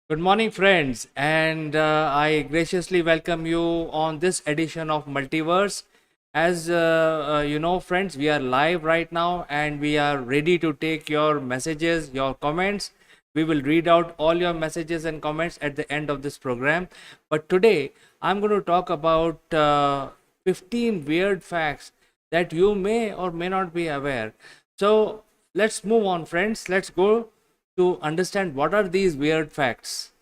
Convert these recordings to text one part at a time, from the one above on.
Good morning, friends, and I graciously welcome you on this edition of Multiverse. As you know, friends, we are live right now and we are ready to take your messages, your comments. We will read out all your messages and comments at the end of this program. But today, I'm going to talk about 15 weird facts that you may or may not be aware. So, let's move on, friends. Let's go to understand what are these weird facts.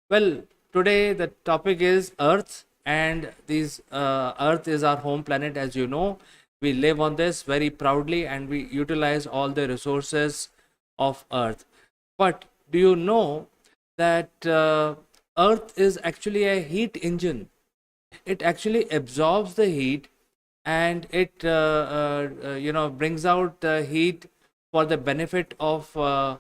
Well, today the topic is Earth, and this Earth is our home planet, as you know. We live on this very proudly, and we utilize all the resources of Earth. But do you know that Earth is actually a heat engine? It actually absorbs the heat, and it brings out the heat for the benefit of uh,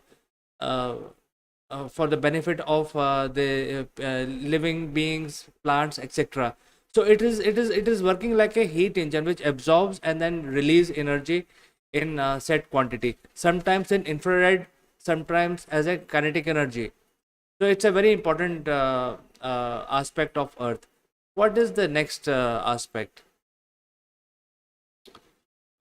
the living beings, plants, etc. So it is working like a heat engine which absorbs and then release energy in set quantity, sometimes in infrared, sometimes as a kinetic energy. So it's a very important aspect of Earth. What is the next aspect?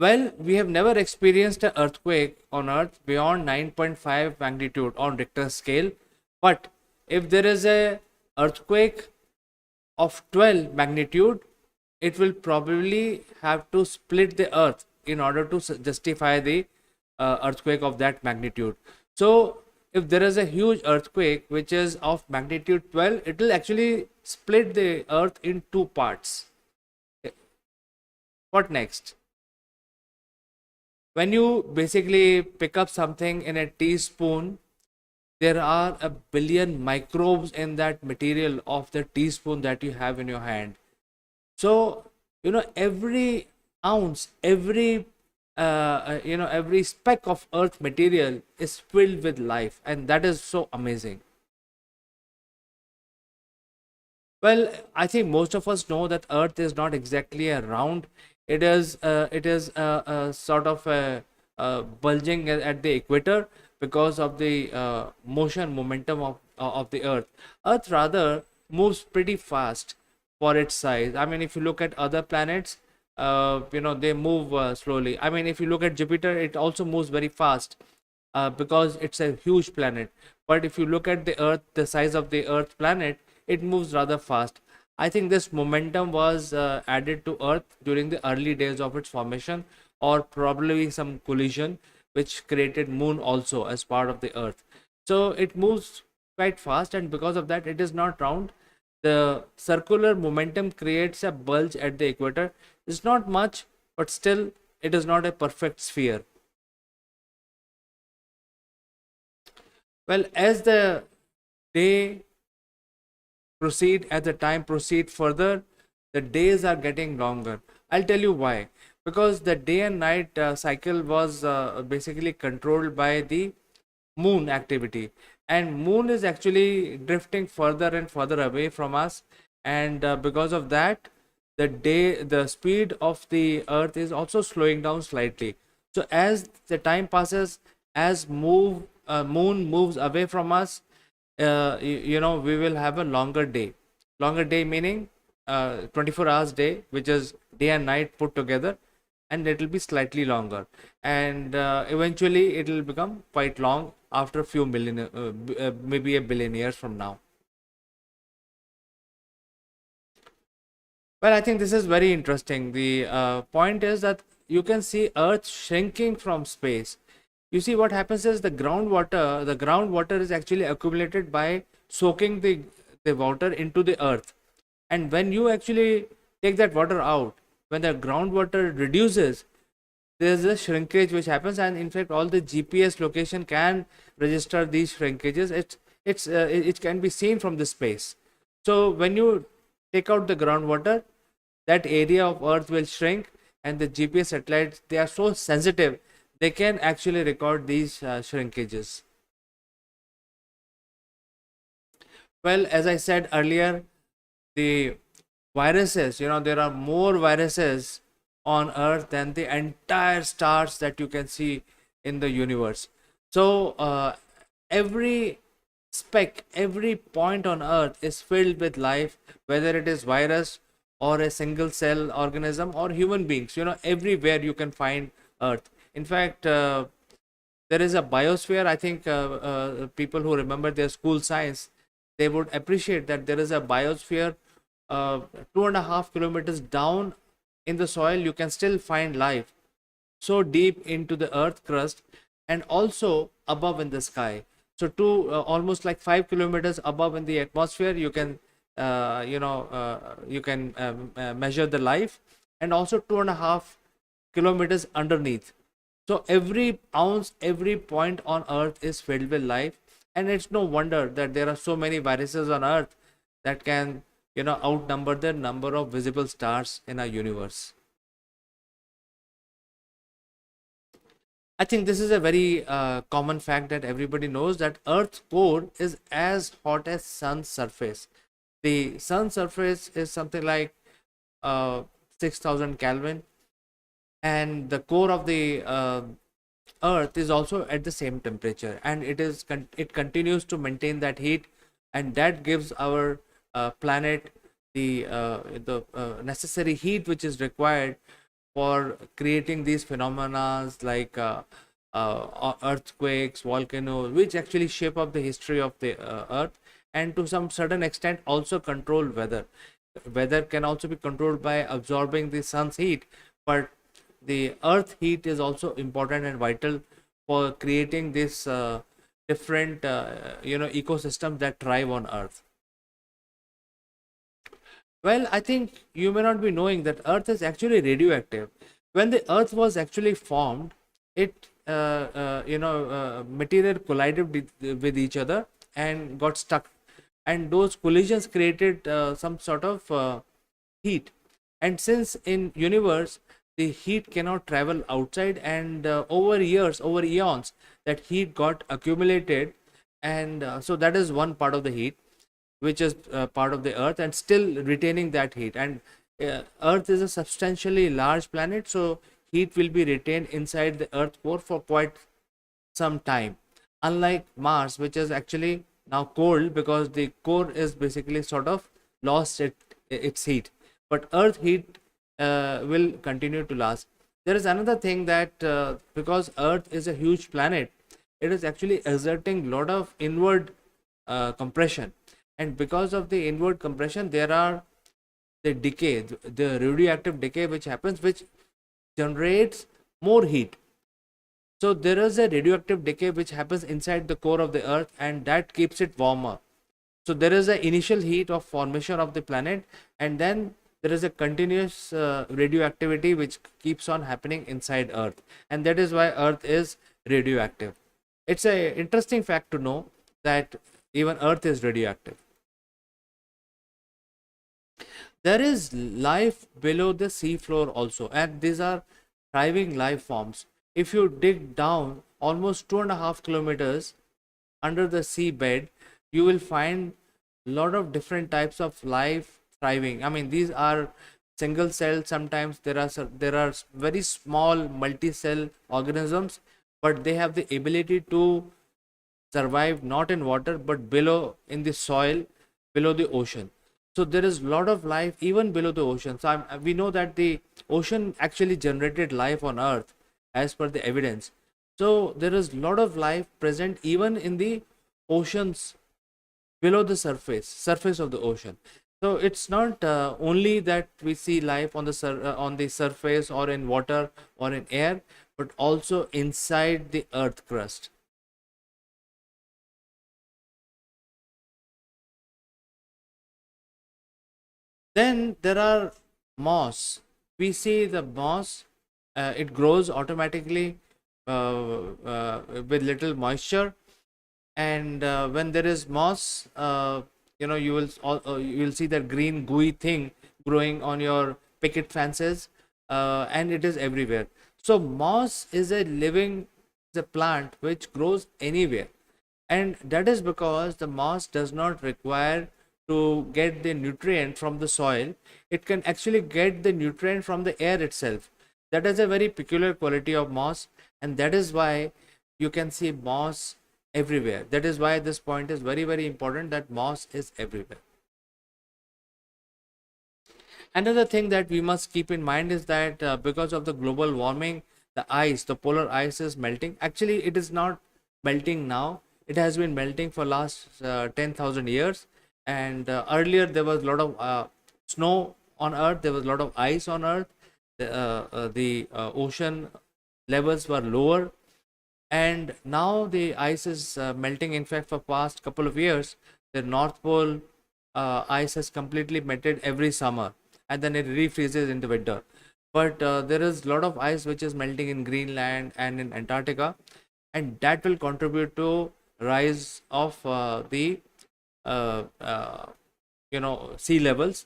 Well, we have never experienced an earthquake on Earth beyond 9.5 magnitude on Richter scale. But if there is a earthquake of 12 magnitude, it will probably have to split the Earth in order to justify the earthquake of that magnitude. So, if there is a huge earthquake which is of magnitude 12, it will actually split the Earth in two parts. What next? When you basically pick up something in a teaspoon, there are a billion microbes in that material of the teaspoon that you have in your hand. So, every ounce, every speck of earth material is filled with life, and that is so amazing. Well, I think most of us know that Earth is not exactly a round. It is sort of bulging at the equator because of the motion momentum of the Earth. Earth rather moves pretty fast for its size. I mean, if you look at other planets, they move slowly. I mean, if you look at Jupiter, it also moves very fast because it's a huge planet. But if you look at the Earth, the size of the Earth planet, it moves rather fast. I think this momentum was added to Earth during the early days of its formation, or probably some collision which created Moon also as part of the Earth. So it moves quite fast, and because of that, it is not round. The circular momentum creates a bulge at the equator. It's not much, but still, it is not a perfect sphere. Well, as the day proceed, as the time proceed further, the days are getting longer. I'll tell you why. Because the day and night cycle was basically controlled by the moon activity, and moon is actually drifting further and further away from us, and because of that, the speed of the earth is also slowing down slightly. So as the time passes, as moon moves away from us, we will have a longer day meaning 24 hours day, which is day and night put together, and it will be slightly longer, and eventually it will become quite long after a few million, maybe a billion years from now. Well, I think this is very interesting. The point is that you can see Earth shrinking from space. You see, what happens is the groundwater is actually accumulated by soaking the water into the earth. And when you actually take that water out, when the groundwater reduces, there's a shrinkage which happens, and in fact, all the GPS location can register these shrinkages. It can be seen from the space. So when you take out the groundwater, that area of Earth will shrink, and the GPS satellites, they are so sensitive, they can actually record these shrinkages. Well, as I said earlier, the viruses, there are more viruses on Earth than the entire stars that you can see in the universe. So every speck, every point on earth is filled with life, whether it is virus or a single cell organism or human beings. Everywhere you can find earth. In fact, there is a biosphere. I think people who remember their school science, they would appreciate that there is a biosphere 2.5 kilometers down in the soil. You can still find life so deep into the earth crust, and also above in the sky. So almost like 5 kilometers above in the atmosphere, you can measure the life, and also 2.5 kilometers underneath. So every ounce, every point on earth is filled with life, and it's no wonder that there are so many viruses on earth that can outnumber the number of visible stars in our universe. I think this is a very common fact that everybody knows, that Earth's core is as hot as sun's surface. The sun's surface is something like 6,000 Kelvin, and the core of the Earth is also at the same temperature, and it continues to maintain that heat, and that gives our planet the necessary heat which is required for creating these phenomena like earthquakes, volcanoes, which actually shape up the history of the earth, and to some certain extent also control weather. Weather can also be controlled by absorbing the sun's heat, but the earth heat is also important and vital for creating this different ecosystems that thrive on earth. Well, I think you may not be knowing that Earth is actually radioactive. When the Earth was actually formed, material collided with each other and got stuck, and those collisions created some sort of heat. And since in universe the heat cannot travel outside, and over years, over eons, that heat got accumulated, and so that is one part of the heat which is part of the earth and still retaining that heat. And earth is a substantially large planet, so heat will be retained inside the earth core for quite some time, unlike Mars, which is actually now cold because the core is basically sort of lost its heat, but earth heat will continue to last. There is another thing that because earth is a huge planet, it is actually exerting a lot of inward compression, and because of the inward compression there are the decay, the radioactive decay which happens, which generates more heat. So there is a radioactive decay which happens inside the core of the earth, and that keeps it warmer. So there is an initial heat of formation of the planet, and then there is a continuous radioactivity which keeps on happening inside earth, and that is why earth is radioactive. It's a interesting fact to know that even earth is radioactive. There is life below the sea floor also, and these are thriving life forms. If you dig down almost 2.5 kilometers under the seabed, you will find a lot of different types of life thriving. I mean, these are single cell. Sometimes there are very small multi-cell organisms, but they have the ability to survive not in water but below in the soil, below the ocean. So there is a lot of life even below the ocean. So we know that the ocean actually generated life on earth as per the evidence. So there is a lot of life present even in the oceans below the surface of the ocean. So it's not only that we see life on on the surface or in water or in air, but also inside the earth crust. Then there are moss. We see the moss, it grows automatically with little moisture, and when there is moss, you will see that green gooey thing growing on your picket fences, and it is everywhere. So moss is a living, the plant which grows anywhere, and that is because the moss does not require to get the nutrient from the soil. It can actually get the nutrient from the air itself. That is a very peculiar quality of moss, and that is why you can see moss everywhere. That is why this point is very, very important, that moss is everywhere. Another thing that we must keep in mind is that because of the global warming, the polar ice is melting. Actually, it is not melting now. It has been melting for last 10,000 years. And earlier there was a lot of snow on Earth. There was a lot of ice on Earth. The ocean levels were lower, and now the ice is melting. In fact, for past couple of years, the North Pole ice has completely melted every summer, and then it refreezes in the winter. But there is a lot of ice which is melting in Greenland and in Antarctica, and that will contribute to rise of the uh, uh, sea levels.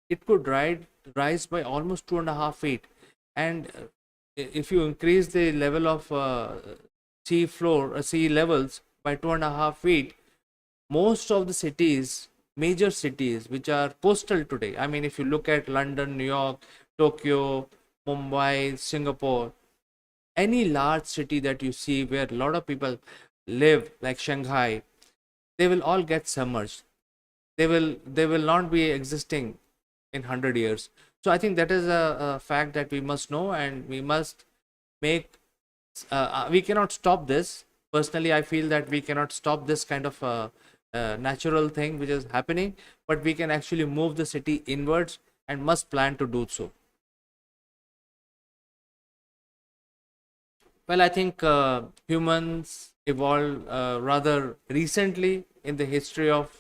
It could rise by almost 2.5 feet, and if you increase the level of sea levels by 2.5 feet, most of the major cities which are coastal today, I mean, if you look at London, New York, Tokyo, Mumbai, Singapore, any large city that you see where a lot of people live, like Shanghai, they will all get submerged. They will not be existing in 100 years. So I think that is a fact that we must know, and we must make we cannot stop this. Personally, I feel that we cannot stop this kind of natural thing which is happening, but we can actually move the city inwards and must plan to do so. Well, I think humans evolved rather recently in the history of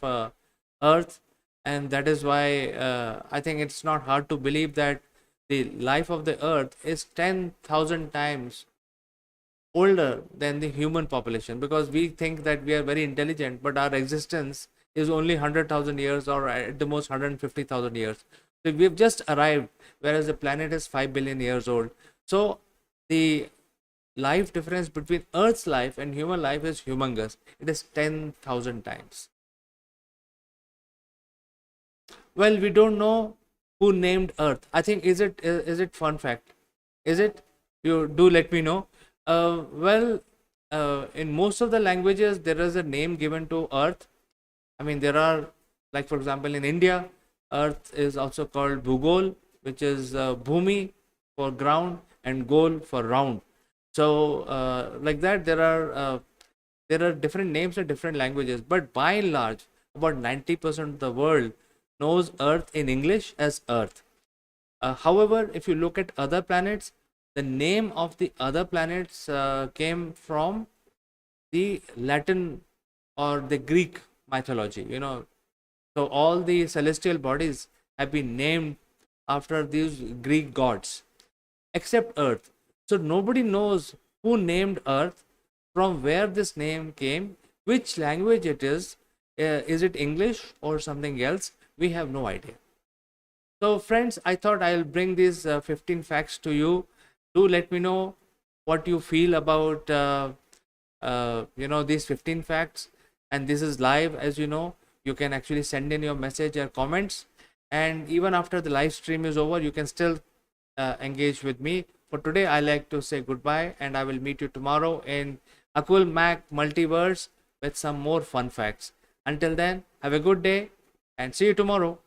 Earth, and that is why I think it's not hard to believe that the life of the Earth is 10,000 times older than the human population, because we think that we are very intelligent, but our existence is only 100,000 years, or at the most 150,000 years. So we've just arrived, whereas the planet is 5 billion years old. So the life difference between Earth's life and human life is humongous. It is 10,000 times. Well, we don't know who named Earth. I think, is it fun fact? Is it? You do let me know. Well, in most of the languages, there is a name given to Earth. I mean, there are, like for example, in India, Earth is also called Bhugol, which is Bhumi for ground and Gol for round. So, like that, there are different names in different languages, but by and large, about 90% of the world knows Earth in English as Earth. However, if you look at other planets, the name of the other planets came from the Latin or the Greek mythology. So all the celestial bodies have been named after these Greek gods, except Earth. So nobody knows who named Earth, from where this name came, which language it is. Is it English or something else? We have no idea. So, friends, I thought I'll bring these 15 facts to you. Do let me know what you feel about these 15 facts. And this is live, as you know. You can actually send in your message or comments, and even after the live stream is over, you can still engage with me. For today, I like to say goodbye, and I will meet you tomorrow in AKULMACH Multiverse with some more fun facts. Until then, have a good day and see you tomorrow.